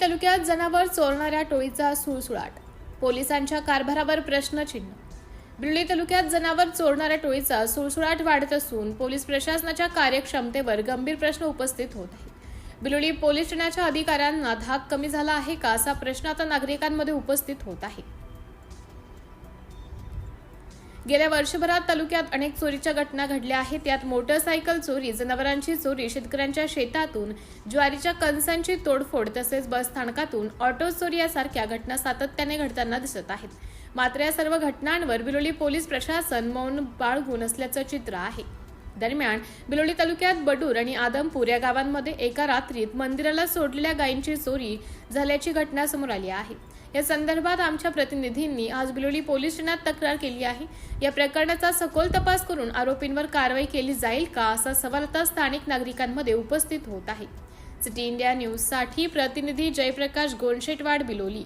तालुक्यात जनावर चोरणाऱ्या टोळीचा सुळसुळाट, पोलिसांच्या कारभारावर प्रश्नचिन्ह। बिलोली तालुक्यात जनावर चोरणाऱ्या टोळीचा सुळसुळाट वाढत असून पोलीस प्रशासनाच्या कार्यक्षमतेवर गंभीर प्रश्न उपस्थित होत आहे। बिलोली पोलीस ठाण्याच्या अधिकाऱ्यांना धाक कमी झाला आहे का, असा प्रश्न आता नागरिकांमध्ये उपस्थित होत आहे। गेल्या वर्षभरात तालुक्यात अनेक चोरीच्या घटना घडल्या आहेत। यात मोटरसायकल चोरी, जनावरांची चोरी, शेतकऱ्यांच्या शेतातून ज्वारीच्या कणसांची तोडफोड तसेच बस स्थानकातून ऑटो चोरी यासारख्या घटना सातत्याने घडताना दिसत आहेत। मात्र या सर्व घटनांवर बिलोली पोलीस प्रशासन मौन बाळगून असल्याचं चित्र आहे। दरम्यान बिलोली तालुक्यात बडूर आणि आदमपूर या गावांमध्ये एका रात्रीत मंदिराला सोडलेल्या गायींची चोरी झाल्याची घटना समोर आली आहे। या संदर्भात आमच्या प्रतिनिधींनी आज बिलोली पोलीस ठाण्यात तक्रार केली आहे। या प्रकरणाचा सखोल तपास करून आरोपींवर कारवाई केली जाईल का, असा सवाल आता स्थानिक नागरिकांमध्ये उपस्थित होत आहे। सिटी इंडिया न्यूज साठी प्रतिनिधी जयप्रकाश गोंडशेटवाड, बिलोली।